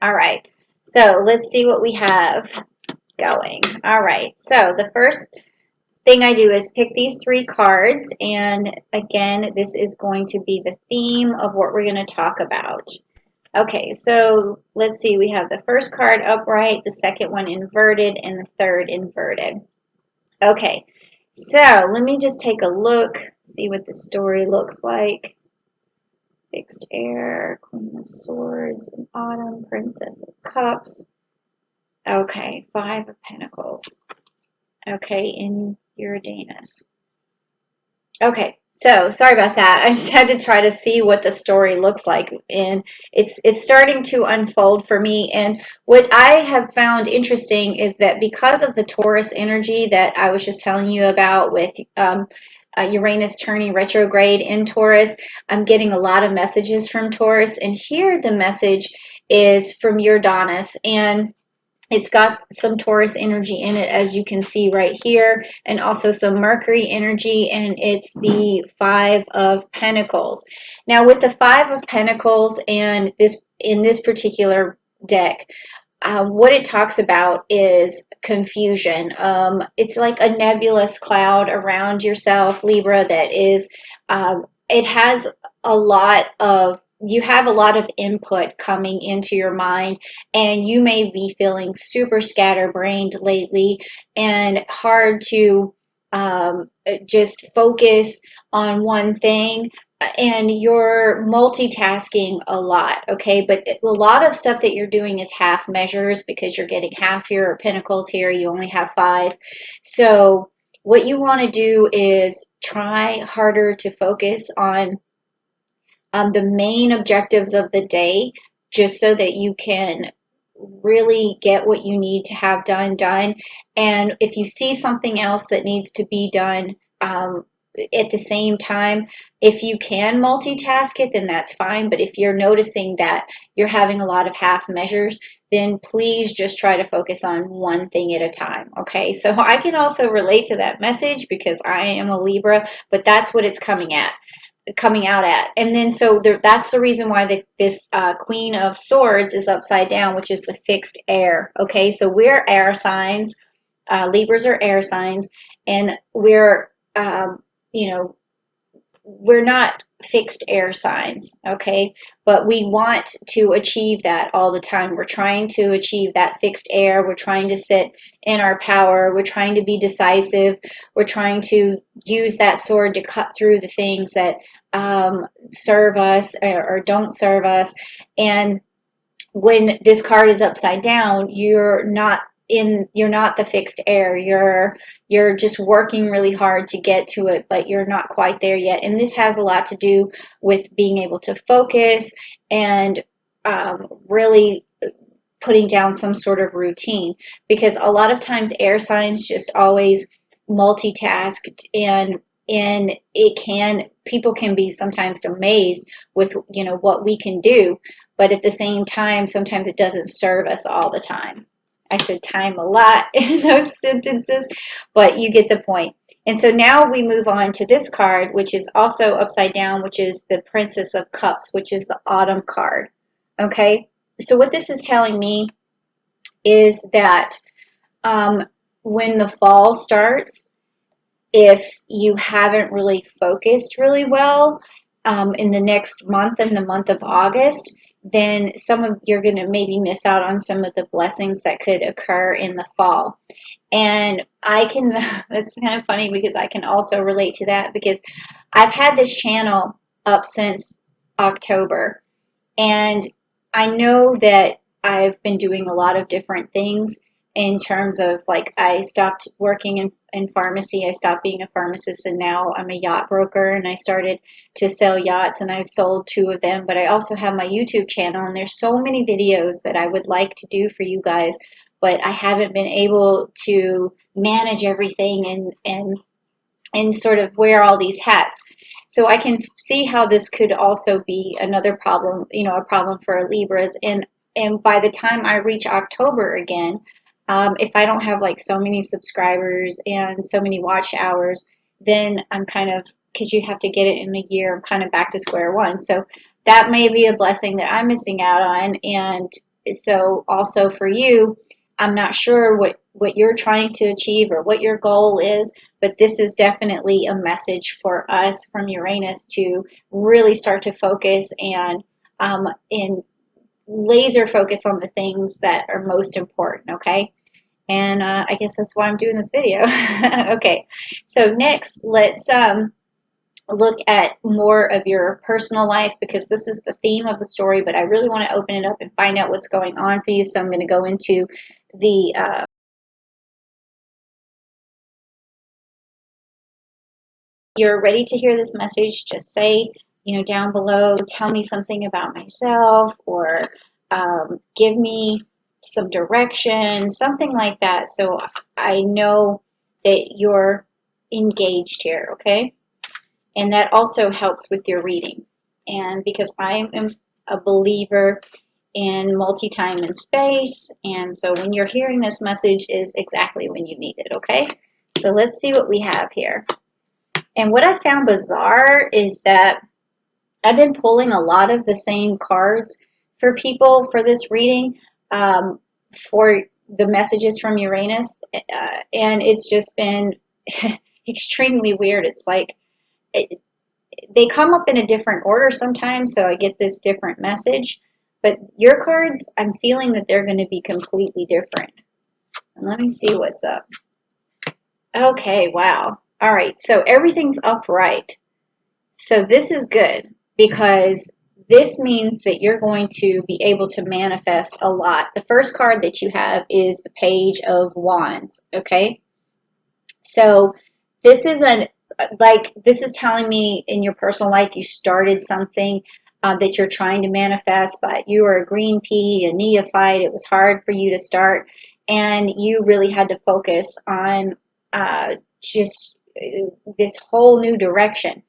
All right. So let's see what we have going. All right. So the first thing I do is pick these 3 cards, and again, this is going to be the theme of what we're going to talk about. Okay, so let's see. We have the first card upright, the second one inverted, and the third inverted. Okay, so let me just take a look, see what the story looks like. Fixed air, Queen of Swords, and Autumn, Princess of Cups. Okay, 5 of Pentacles. Okay, in Uranus. Okay, so sorry about that. I just had to try to see what the story looks like, and it's starting to unfold for me. And what I have found interesting is that because of the Taurus energy that I was just telling you about with Uranus turning retrograde in Taurus, I'm getting a lot of messages from Taurus, and here the message is from Uranus, and it's got some Taurus energy in it, as you can see right here, and also some Mercury energy, and it's the 5 of Pentacles. Now, with the 5 of Pentacles and this in this particular deck, what it talks about is confusion. It's like a nebulous cloud around yourself, Libra, that is, it has a lot of you have a lot of input coming into your mind, and you may be feeling super scatterbrained lately and hard to just focus on one thing, and you're multitasking a lot, okay? But a lot of stuff that you're doing is half measures because you're getting half here or pentacles here, you only have 5. So what you want to do is try harder to focus on the main objectives of the day, just so that you can really get what you need to have done. And if you see something else that needs to be done at the same time, if you can multitask it, then that's fine. But if you're noticing that you're having a lot of half measures, then please just try to focus on one thing at a time. Okay, so I can also relate to that message because I am a Libra, but that's what it's coming out at. And then so that's the reason why this Queen of Swords is upside down, which is the fixed air. Okay, so we're air signs. Libras are air signs, and we're you know, we're not fixed air signs, okay? But we want to achieve that all the time. We're trying to achieve that fixed air. We're trying to sit in our power. We're trying to be decisive. We're trying to use that sword to cut through the things that serve us or don't serve us. And when this card is upside down, you're not the fixed air. You're just working really hard to get to it, but you're not quite there yet. And this has a lot to do with being able to focus and really putting down some sort of routine, because a lot of times air signs just always multitask, and people can be sometimes amazed with what we can do, but at the same time sometimes it doesn't serve us all the time. I said time a lot in those sentences, but you get the point. And so now we move on to this card, which is also upside down, which is the Princess of Cups, which is the Autumn card. Okay, so what this is telling me is that when the fall starts, if you haven't really focused really well in the next month, in the month of August, then you're going to maybe miss out on some of the blessings that could occur in the fall. And that's kind of funny because I can also relate to that, because I've had this channel up since October, and I know that I've been doing a lot of different things in terms of, like, I stopped working in pharmacy. I stopped being a pharmacist, and now I'm a yacht broker, and I started to sell yachts, and I've sold 2 of them. But I also have my YouTube channel, and there's so many videos that I would like to do for you guys, but I haven't been able to manage everything and sort of wear all these hats. So I can see how this could also be another problem, a problem for Libras. And by the time I reach October again, if I don't have like so many subscribers and so many watch hours, then I'm kind of, because you have to get it in a year, I'm kind of back to square one. So that may be a blessing that I'm missing out on. And so also for you, I'm not sure what you're trying to achieve or what your goal is, but this is definitely a message for us from Uranus to really start to focus and laser focus on the things that are most important, okay? And I guess that's why I'm doing this video. Okay, so next, let's look at more of your personal life because this is the theme of the story, but I really want to open it up and find out what's going on for you. So I'm going to go into the you're ready to hear this message, just say, down below, tell me something about myself or give me some direction, something like that. So I know that you're engaged here, okay? And that also helps with your reading. And because I am a believer in multi-time and space, and so when you're hearing this message is exactly when you need it, okay? So let's see what we have here. And what I found bizarre is that I've been pulling a lot of the same cards for people for this reading for the messages from Uranus, and it's just been extremely weird. It's like they come up in a different order sometimes, so I get this different message. But your cards, I'm feeling that they're going to be completely different. And let me see what's up. Okay, wow. All right, so everything's upright. So this is good because this means that you're going to be able to manifest a lot. The first card that you have is the Page of Wands, okay? So this is this is telling me in your personal life you started something that you're trying to manifest, but you were a green pea, a neophyte. It was hard for you to start, and you really had to focus on just this whole new direction.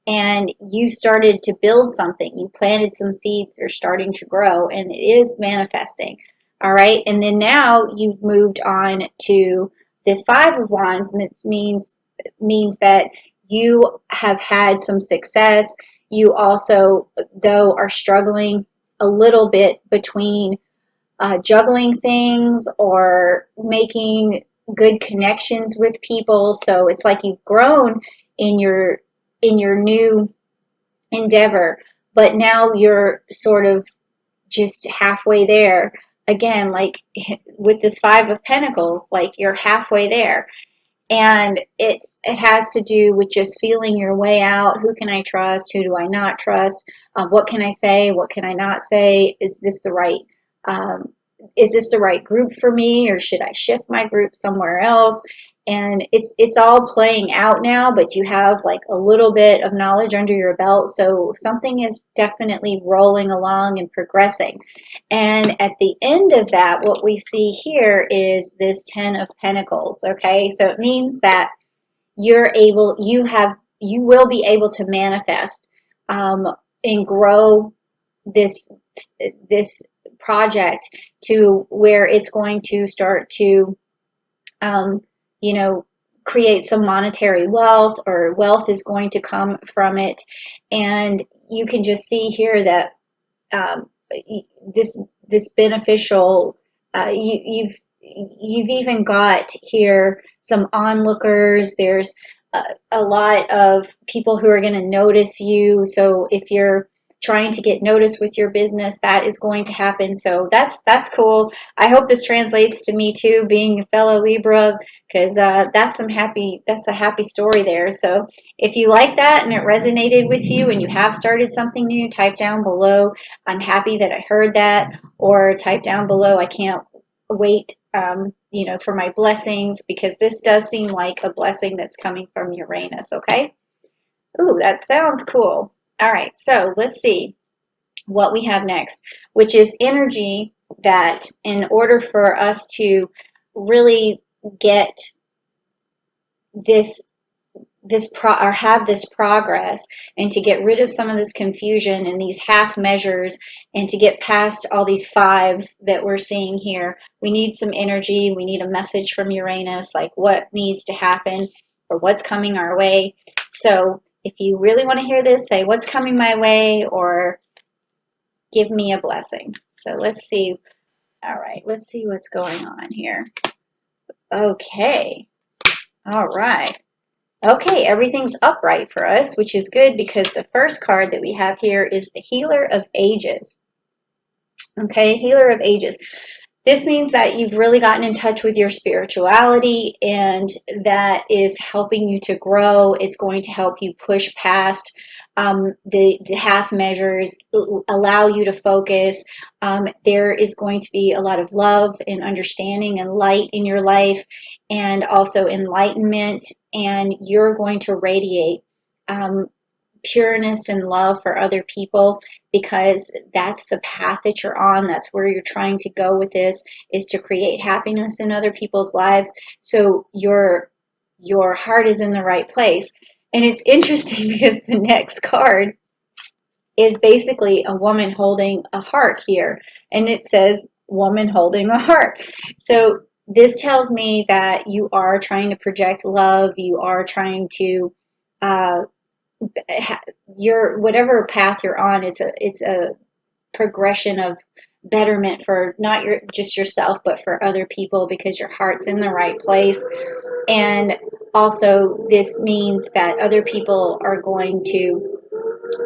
And you started to build something. You planted some seeds. They're starting to grow, and it is manifesting. All right, and then now you've moved on to the Five of Wands, and it means that you have had some success. You also, though, are struggling a little bit between juggling things or making good connections with people. So it's like you've grown in your new endeavor, but now you're sort of just halfway there. Again, like with this Five of Pentacles, like you're halfway there. And it has to do with just feeling your way out. Who can I trust? Who do I not trust? What can I say? What can I not say? Um, is this the right group for me, or should I shift my group somewhere else? And it's all playing out now, but you have like a little bit of knowledge under your belt, so something is definitely rolling along and progressing. And at the end of that, what we see here is this Ten of Pentacles, okay? So it means that you will be able to manifest and grow this project to where it's going to start to um, create some monetary wealth, or wealth is going to come from it. And you can just see here that um, this beneficial, you've even got here some onlookers. There's a lot of people who are going to notice you. So if you're trying to get noticed with your business, that is going to happen. So that's cool. I hope this translates to me too, being a fellow Libra, because that's a happy story there. So if you like that and it resonated with you and you have started something new, type down below, I'm happy that I heard that, or type down below, I can't wait for my blessings, because this does seem like a blessing that's coming from Uranus, okay? Ooh, that sounds cool. All right, so let's see what we have next, which is energy that in order for us to really get have this progress, and to get rid of some of this confusion and these half measures, and to get past all these fives that we're seeing here, we need some energy. We need a message from Uranus, like what needs to happen or what's coming our way. So if you really want to hear this, say what's coming my way or give me a blessing. So let's see All right, let's see what's going on here. Okay. All right. Okay, everything's upright for us, which is good because the first card that we have here is the Healer of Ages. Okay, Healer of Ages. This means that you've really gotten in touch with your spirituality, and that is helping you to grow. It's going to help you push past the half measures, allow you to focus. There is going to be a lot of love and understanding and light in your life, and also enlightenment, and you're going to radiate pureness and love for other people, because that's the path that you're on. That's where you're trying to go with this, is to create happiness in other people's lives. So your heart is in the right place. And it's interesting because the next card is basically a woman holding a heart here, and it says woman holding a heart. So this tells me that you are trying to project love. You are trying to your whatever path you're on, it's a progression of betterment for not just yourself, but for other people, because your heart's in the right place. And also this means that other people are going to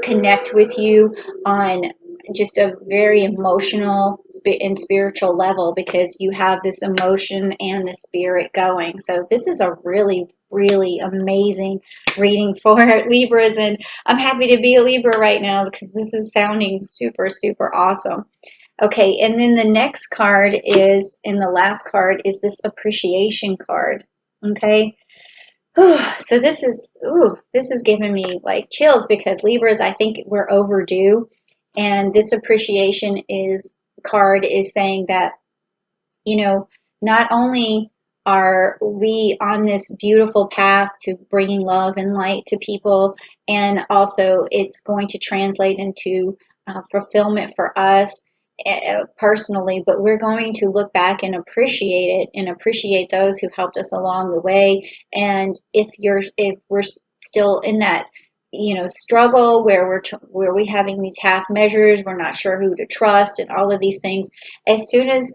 connect with you on just a very emotional and spiritual level, because you have this emotion and the spirit going. So this is a really, really amazing reading for Libras, and I'm happy to be a Libra right now because this is sounding super, super awesome. Okay, and then the next card is, and the last card is this appreciation card. Okay, so this is giving me like chills, because Libras, I think we're overdue, and this appreciation is card is saying that, not only are we on this beautiful path to bringing love and light to people, and also it's going to translate into fulfillment for us personally, but we're going to look back and appreciate it, and appreciate those who helped us along the way. And if we're still in that struggle where we having these half measures, we're not sure who to trust and all of these things, as soon as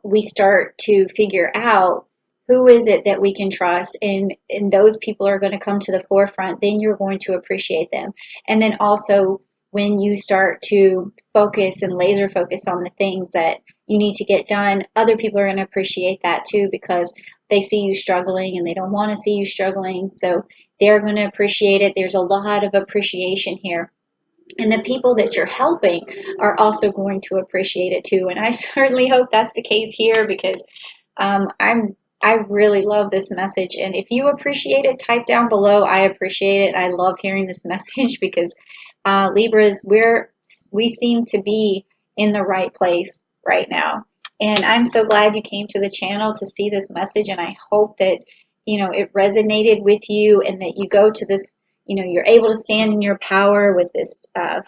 we start to figure out who is it that we can trust, and those people are going to come to the forefront, then you're going to appreciate them. And then also, when you start to focus and laser focus on the things that you need to get done, other people are going to appreciate that too, because they see you struggling and they don't want to see you struggling. So they're going to appreciate it. There's a lot of appreciation here. And the people that you're helping are also going to appreciate it too. And I certainly hope that's the case here, because I really love this message. And if you appreciate it, type down below, I appreciate it. I love hearing this message, because Libras, we seem to be in the right place right now. And I'm so glad you came to the channel to see this message, and I hope that it resonated with you, and that you go to this, you're able to stand in your power with this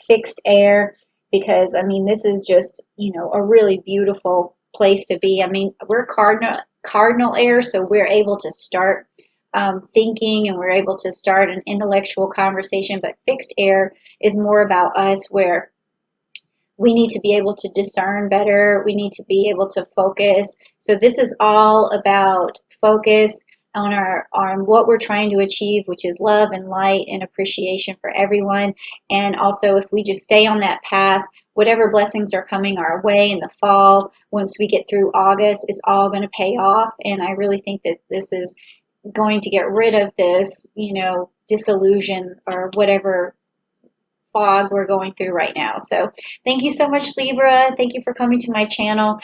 fixed air, because I mean, this is just a really beautiful place to be. I mean, we're cardinal air, so we're able to start thinking, and we're able to start an intellectual conversation. But fixed air is more about us, where we need to be able to discern better. We need to be able to focus. So this is all about focus on what we're trying to achieve, which is love and light and appreciation for everyone. And also, if we just stay on that path, whatever blessings are coming our way in the fall, once we get through August, is all going to pay off. And I really think that this is going to get rid of this, disillusion or whatever fog we're going through right now. So thank you so much, Libra. Thank you for coming to my channel.